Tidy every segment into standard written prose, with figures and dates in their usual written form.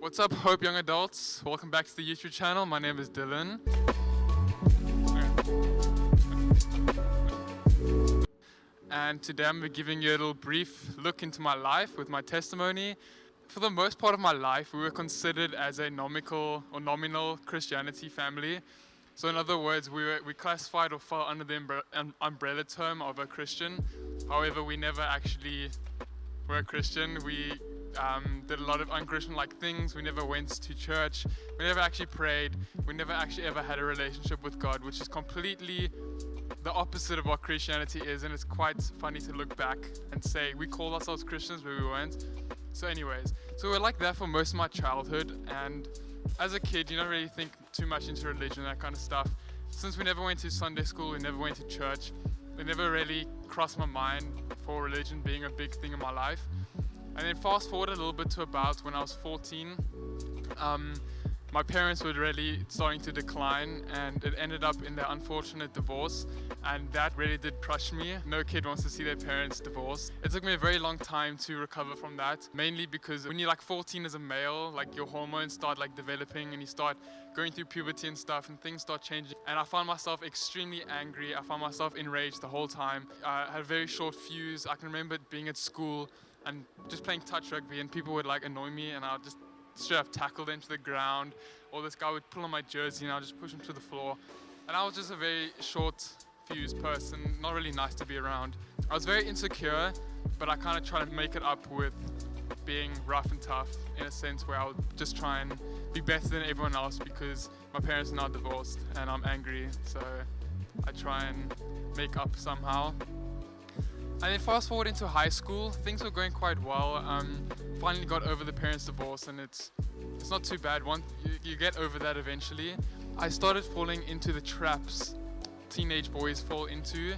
What's up, Hope Young Adults? Welcome back to the YouTube channel. My name is Dillin. And today I'm giving you a little brief look into my life with my testimony. For the most part of my life, we were considered as a nominal Christianity family. So in other words, we classified or fell under the umbrella term of a Christian. However, we never actually were a Christian. We did a lot of unchristian-like things. We never went to church. We never actually prayed. We never actually ever had a relationship with God, which is completely the opposite of what Christianity is. And it's quite funny to look back and say we called ourselves Christians, but we weren't. So anyways, so we're like that for most of my childhood. And as a kid, you don't really think too much into religion and that kind of stuff. Since we never went to Sunday school, we never went to church, it never really crossed my mind for religion being a big thing in my life. And then fast forward a little bit to about when I was 14, my parents were really starting to decline, and it ended up in their unfortunate divorce, and that really did crush me. No kid wants to see their parents divorced. It took me a very long time to recover from that, mainly because when you're like 14 as a male, like your hormones start like developing and you start going through puberty and stuff, and things start changing. And I found myself extremely angry. I found myself enraged the whole time. I had a very short fuse. I can remember being at school and just playing touch rugby, and people would like annoy me, and I'll just straight up tackle them to the ground, or this guy would pull on my jersey and I'll just push him to the floor. And I was just a very short fused person, not really nice to be around. I was very insecure, but I kind of try to make it up with being rough and tough, in a sense where I would just try and be better than everyone else because my parents are now divorced and I'm angry, so I try and make up somehow. And then fast forward into high school, things were going quite well. Finally got over the parents' divorce, and it's not too bad. You get over that eventually. I started falling into the traps teenage boys fall into,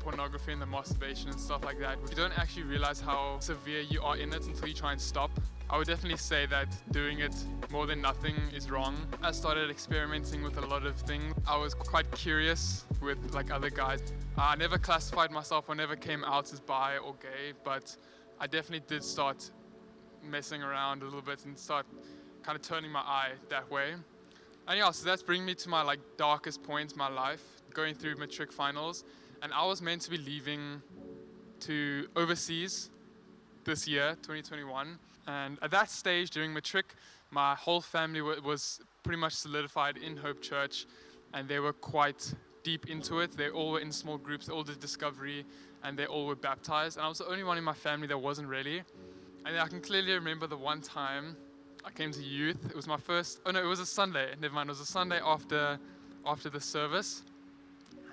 pornography and the masturbation and stuff like that. You don't actually realize how severe you are in it until you try and stop. I would definitely say that doing it more than nothing is wrong. I started experimenting with a lot of things. I was quite curious with like other guys. I never classified myself or never came out as bi or gay, but I definitely did start messing around a little bit and start kind of turning my eye that way. And yeah, so that's bringing me to my like darkest point in my life, going through matric finals. And I was meant to be leaving to overseas this year, 2021. And at that stage during matric, my whole family was pretty much solidified in Hope Church, and they were quite deep into it. They all were in small groups, they all did discovery, and they all were baptized. And I was the only one in my family that wasn't really. And I can clearly remember the one time I came to youth. It was my first, it was a Sunday. Never mind, it was a Sunday after the service.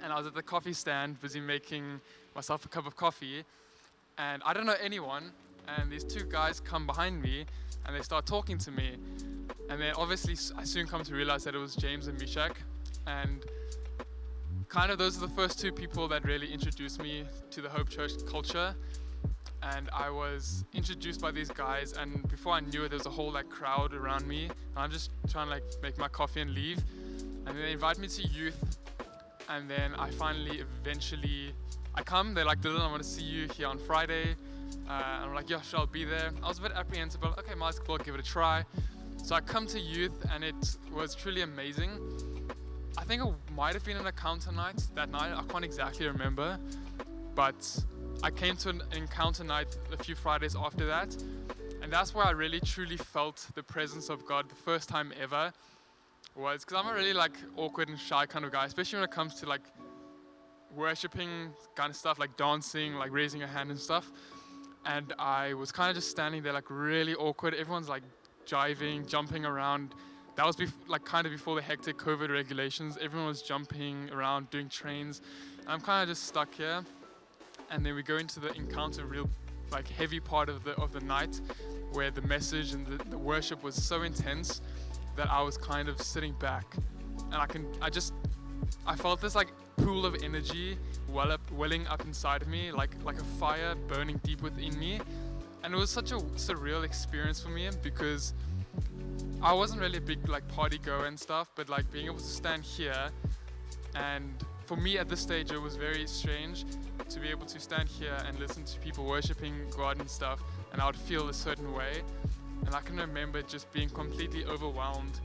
And I was at the coffee stand, busy making myself a cup of coffee. And I don't know anyone. And these two guys come behind me and they start talking to me. And then obviously I soon come to realize that it was James and Mishak. And kind of those are the first two people that really introduced me to the Hope Church culture. And I was introduced by these guys, and before I knew it, there was a whole like crowd around me. And I'm just trying to like make my coffee and leave. And then they invite me to youth, and then I come. They're like, Dylan, I want to see you here on Friday. And I'm like, yeah, sure, I'll be there. I was a bit apprehensive, but okay, might as well give it a try. So I come to youth, and it was truly amazing. I think it might have been an encounter night that night. I can't exactly remember, but I came to an encounter night a few Fridays after that, and that's where I really truly felt the presence of God the first time ever. Was because I'm a really like awkward and shy kind of guy, especially when it comes to like worshiping kind of stuff, like dancing, like raising your hand and stuff. And I was kind of just standing there like really awkward. Everyone's like jiving, jumping around. That was kind of before the hectic COVID regulations. Everyone was jumping around, doing trains. And I'm kind of just stuck here. And then we go into the encounter, real like heavy part of the night, where the message and the worship was so intense that I was kind of sitting back, and I felt this like pool of energy welling up inside of me, like a fire burning deep within me. And it was such a surreal experience for me, because I wasn't really a big like party goer and stuff, but like being able to stand here, and for me at this stage it was very strange to be able to stand here and listen to people worshiping God and stuff, and I would feel a certain way. And I can remember just being completely overwhelmed.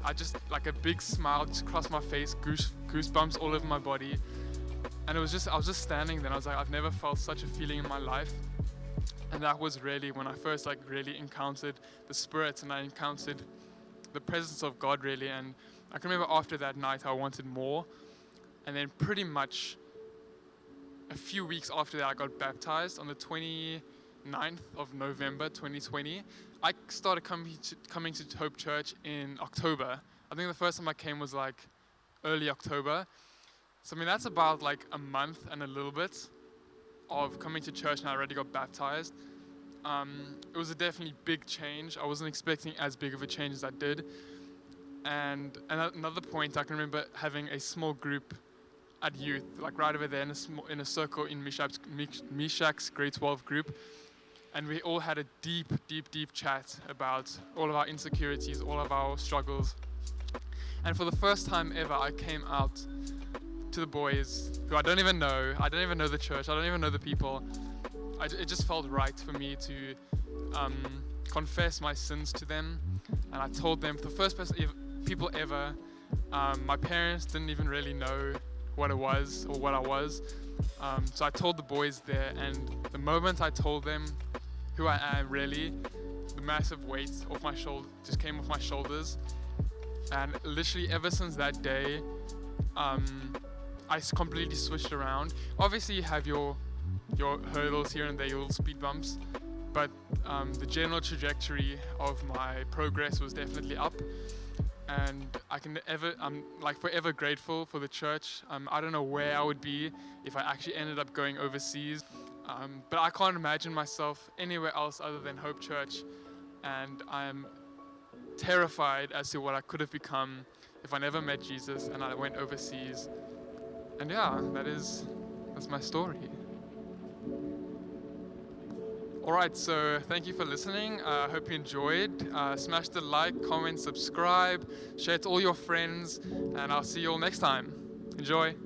I just, like a big smile just crossed my face, goosebumps all over my body. And I was just standing there and I was like, I've never felt such a feeling in my life. And that was really when I first like really encountered the Spirit and I encountered the presence of God really. And I can remember after that night I wanted more. And then pretty much a few weeks after that I got baptized on the 29th of November 2020. I started coming to Hope Church in October. I think the first time I came was like early October. So I mean that's about like a month and a little bit of coming to church, and I already got baptized. It was a definitely big change. I wasn't expecting as big of a change as I did. And another point, I can remember having a small group at youth, like right over there in a circle in Mishak's grade 12 group. And we all had a deep chat about all of our insecurities, all of our struggles. And for the first time ever, I came out to the boys who I don't even know. I don't even know the church. I don't even know the people. It just felt right for me to confess my sins to them. And I told them, for the first people ever, my parents didn't even really know what it was or what I was. So I told the boys there, and the moment I told them who I am really, the massive weight off my shoulder just came off my shoulders. And literally ever since that day, I completely switched around. Obviously you have your hurdles here and there, your little speed bumps, but the general trajectory of my progress was definitely up. And I'm like forever grateful for the church. I don't know where I would be if I actually ended up going overseas, but I can't imagine myself anywhere else other than Hope Church. And I'm terrified as to what I could have become if I never met Jesus and I went overseas. And yeah, that's my story. Alright, so thank you for listening. I hope you enjoyed. Smash the like, comment, subscribe, share it to all your friends, and I'll see you all next time. Enjoy.